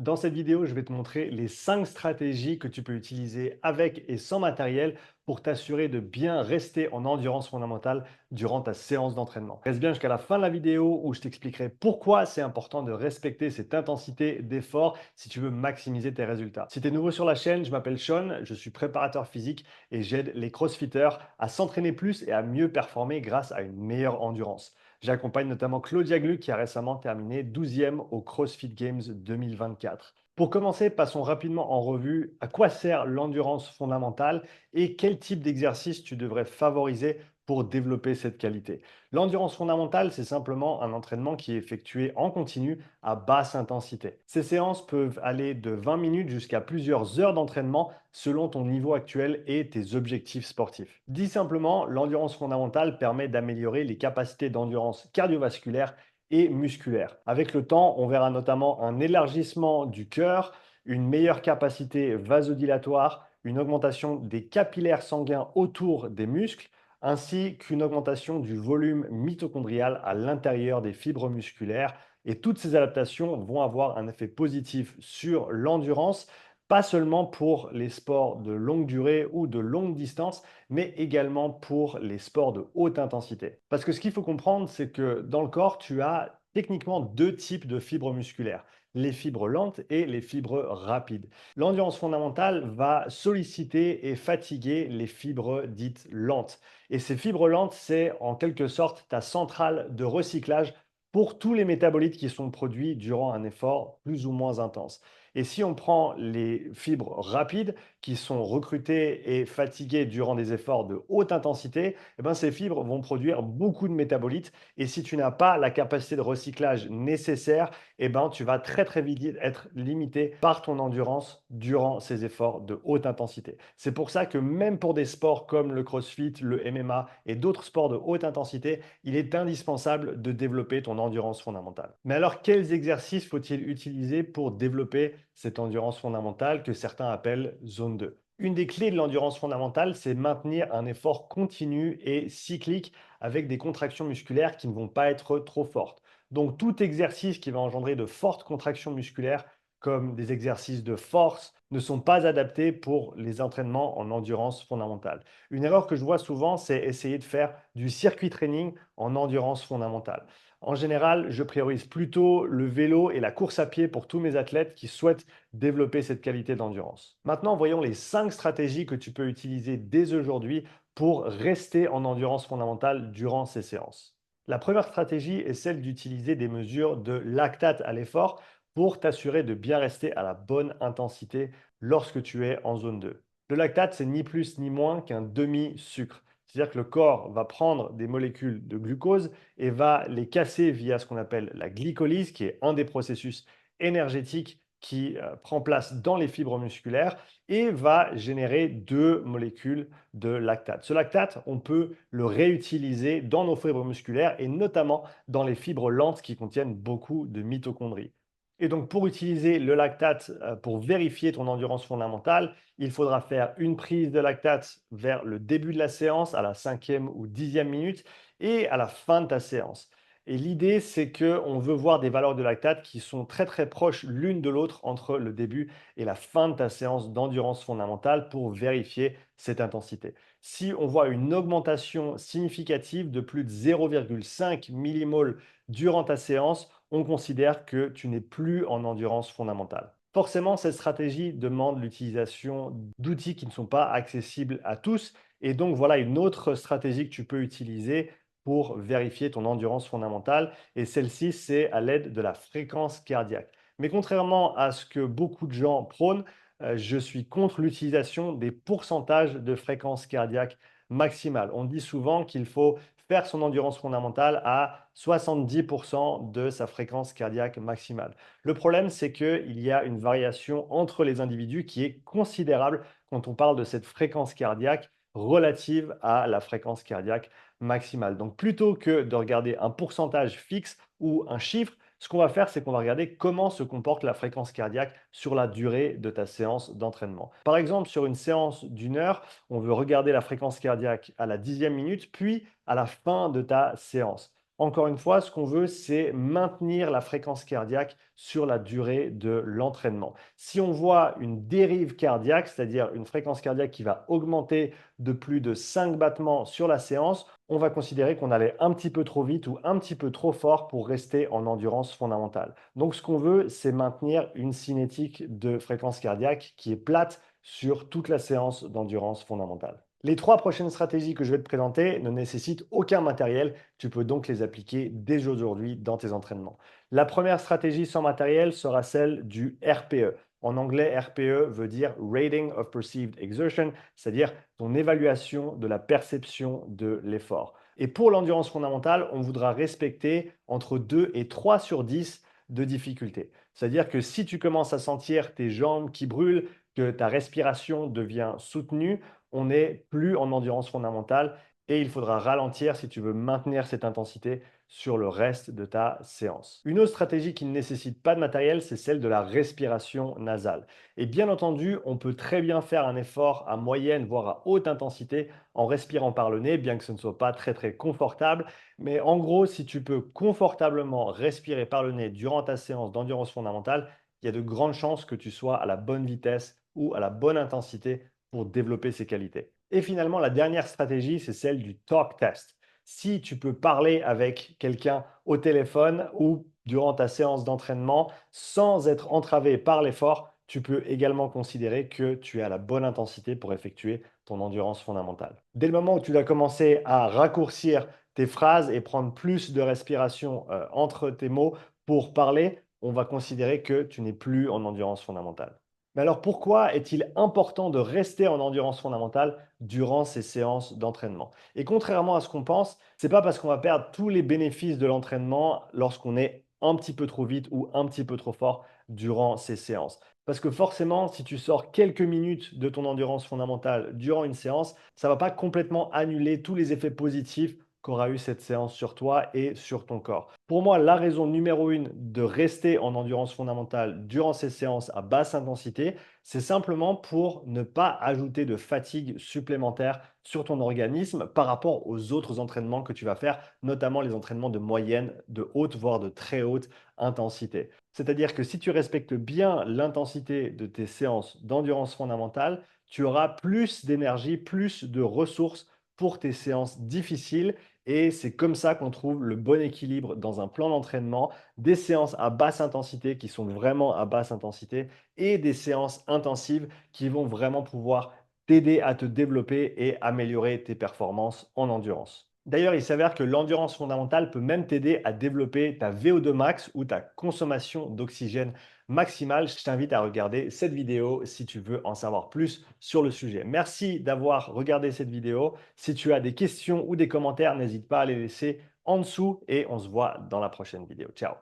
Dans cette vidéo, je vais te montrer les 5 stratégies que tu peux utiliser avec et sans matériel pour t'assurer de bien rester en endurance fondamentale durant ta séance d'entraînement. Reste bien jusqu'à la fin de la vidéo où je t'expliquerai pourquoi c'est important de respecter cette intensité d'effort si tu veux maximiser tes résultats. Si tu es nouveau sur la chaîne, je m'appelle Sean, je suis préparateur physique et j'aide les crossfitters à s'entraîner plus et à mieux performer grâce à une meilleure endurance. J'accompagne notamment Claudia Gluck qui a récemment terminé 12e au CrossFit Games 2024. Pour commencer, passons rapidement en revue à quoi sert l'endurance fondamentale et quel type d'exercice tu devrais favoriser pour développer cette qualité. L'endurance fondamentale, c'est simplement un entraînement qui est effectué en continu à basse intensité. Ces séances peuvent aller de 20 minutes jusqu'à plusieurs heures d'entraînement selon ton niveau actuel et tes objectifs sportifs. Dit simplement, l'endurance fondamentale permet d'améliorer les capacités d'endurance cardiovasculaire et musculaire. Avec le temps, on verra notamment un élargissement du cœur, une meilleure capacité vasodilatoire, une augmentation des capillaires sanguins autour des muscles, ainsi qu'une augmentation du volume mitochondrial à l'intérieur des fibres musculaires. Et toutes ces adaptations vont avoir un effet positif sur l'endurance, pas seulement pour les sports de longue durée ou de longue distance, mais également pour les sports de haute intensité. Parce que ce qu'il faut comprendre, c'est que dans le corps, tu as techniquement deux types de fibres musculaires, les fibres lentes et les fibres rapides. L'endurance fondamentale va solliciter et fatiguer les fibres dites lentes. Et ces fibres lentes, c'est en quelque sorte ta centrale de recyclage pour tous les métabolites qui sont produits durant un effort plus ou moins intense. Et si on prend les fibres rapides qui sont recrutées et fatiguées durant des efforts de haute intensité, eh ben, ces fibres vont produire beaucoup de métabolites. Et si tu n'as pas la capacité de recyclage nécessaire, eh ben, tu vas très très vite être limité par ton endurance durant ces efforts de haute intensité. C'est pour ça que même pour des sports comme le CrossFit, le MMA et d'autres sports de haute intensité, il est indispensable de développer ton endurance fondamentale. Mais alors, quels exercices faut-il utiliser pour développer cette endurance fondamentale que certains appellent zone 2? Une des clés de l'endurance fondamentale, c'est maintenir un effort continu et cyclique avec des contractions musculaires qui ne vont pas être trop fortes. Donc, tout exercice qui va engendrer de fortes contractions musculaires, comme des exercices de force, ne sont pas adaptés pour les entraînements en endurance fondamentale. Une erreur que je vois souvent, c'est essayer de faire du circuit training en endurance fondamentale. En général, je priorise plutôt le vélo et la course à pied pour tous mes athlètes qui souhaitent développer cette qualité d'endurance. Maintenant, voyons les 5 stratégies que tu peux utiliser dès aujourd'hui pour rester en endurance fondamentale durant ces séances. La première stratégie est celle d'utiliser des mesures de lactate à l'effort pour t'assurer de bien rester à la bonne intensité lorsque tu es en zone 2. Le lactate, c'est ni plus ni moins qu'un demi-sucre. C'est-à-dire que le corps va prendre des molécules de glucose et va les casser via ce qu'on appelle la glycolyse, qui est un des processus énergétiques qui prend place dans les fibres musculaires et va générer deux molécules de lactate. Ce lactate, on peut le réutiliser dans nos fibres musculaires et notamment dans les fibres lentes qui contiennent beaucoup de mitochondries. Et donc, pour utiliser le lactate pour vérifier ton endurance fondamentale, il faudra faire une prise de lactate vers le début de la séance, à la 5e ou 10e minute, et à la fin de ta séance. Et l'idée, c'est qu'on veut voir des valeurs de lactate qui sont très très proches l'une de l'autre entre le début et la fin de ta séance d'endurance fondamentale pour vérifier cette intensité. Si on voit une augmentation significative de plus de 0,5 millimoles durant ta séance, on considère que tu n'es plus en endurance fondamentale. Forcément, cette stratégie demande l'utilisation d'outils qui ne sont pas accessibles à tous. Et donc, voilà une autre stratégie que tu peux utiliser pour vérifier ton endurance fondamentale. Et celle-ci, c'est à l'aide de la fréquence cardiaque. Mais contrairement à ce que beaucoup de gens prônent, je suis contre l'utilisation des pourcentages de fréquence cardiaque maximale. On dit souvent qu'il faut faire son endurance fondamentale à 70% de sa fréquence cardiaque maximale. Le problème, c'est qu'il y a une variation entre les individus qui est considérable quand on parle de cette fréquence cardiaque relative à la fréquence cardiaque maximale. Donc, plutôt que de regarder un pourcentage fixe ou un chiffre, ce qu'on va faire, c'est qu'on va regarder comment se comporte la fréquence cardiaque sur la durée de ta séance d'entraînement. Par exemple, sur une séance d'une heure, on veut regarder la fréquence cardiaque à la 10e minute, puis à la fin de ta séance. Encore une fois, ce qu'on veut, c'est maintenir la fréquence cardiaque sur la durée de l'entraînement. Si on voit une dérive cardiaque, c'est-à-dire une fréquence cardiaque qui va augmenter de plus de 5 battements sur la séance, on va considérer qu'on allait un petit peu trop vite ou un petit peu trop fort pour rester en endurance fondamentale. Donc ce qu'on veut, c'est maintenir une cinétique de fréquence cardiaque qui est plate sur toute la séance d'endurance fondamentale. Les 3 prochaines stratégies que je vais te présenter ne nécessitent aucun matériel, tu peux donc les appliquer dès aujourd'hui dans tes entraînements. La première stratégie sans matériel sera celle du RPE. En anglais, RPE veut dire Rating of Perceived Exertion, c'est-à-dire ton évaluation de la perception de l'effort. Et pour l'endurance fondamentale, on voudra respecter entre 2 et 3 sur 10 de difficulté. C'est-à-dire que si tu commences à sentir tes jambes qui brûlent, que ta respiration devient soutenue, on n'est plus en endurance fondamentale et il faudra ralentir si tu veux maintenir cette intensité sur le reste de ta séance. Une autre stratégie qui ne nécessite pas de matériel, c'est celle de la respiration nasale. Et bien entendu, on peut très bien faire un effort à moyenne, voire à haute intensité en respirant par le nez, bien que ce ne soit pas très confortable. Mais en gros, si tu peux confortablement respirer par le nez durant ta séance d'endurance fondamentale, il y a de grandes chances que tu sois à la bonne vitesse ou à la bonne intensité pour développer ces qualités. Et finalement, la dernière stratégie, c'est celle du talk test. Si tu peux parler avec quelqu'un au téléphone ou durant ta séance d'entraînement sans être entravé par l'effort, tu peux également considérer que tu es à la bonne intensité pour effectuer ton endurance fondamentale. Dès le moment où tu vas commencer à raccourcir tes phrases et prendre plus de respiration entre tes mots pour parler, on va considérer que tu n'es plus en endurance fondamentale. Mais alors pourquoi est-il important de rester en endurance fondamentale durant ces séances d'entraînement? Et contrairement à ce qu'on pense, c'est pas parce qu'on va perdre tous les bénéfices de l'entraînement lorsqu'on est un petit peu trop vite ou un petit peu trop fort durant ces séances. Parce que forcément, si tu sors quelques minutes de ton endurance fondamentale durant une séance, ça ne va pas complètement annuler tous les effets positifs qu'aura eu cette séance sur toi et sur ton corps. Pour moi, la raison numéro une de rester en endurance fondamentale durant ces séances à basse intensité, c'est simplement pour ne pas ajouter de fatigue supplémentaire sur ton organisme par rapport aux autres entraînements que tu vas faire, notamment les entraînements de moyenne, de haute, voire de très haute intensité. C'est-à-dire que si tu respectes bien l'intensité de tes séances d'endurance fondamentale, tu auras plus d'énergie, plus de ressources pour tes séances difficiles et c'est comme ça qu'on trouve le bon équilibre dans un plan d'entraînement, des séances à basse intensité qui sont vraiment à basse intensité et des séances intensives qui vont vraiment pouvoir t'aider à te développer et améliorer tes performances en endurance. D'ailleurs, il s'avère que l'endurance fondamentale peut même t'aider à développer ta VO2 max ou ta consommation d'oxygène maximale. Je t'invite à regarder cette vidéo si tu veux en savoir plus sur le sujet. Merci d'avoir regardé cette vidéo. Si tu as des questions ou des commentaires, n'hésite pas à les laisser en dessous et on se voit dans la prochaine vidéo. Ciao!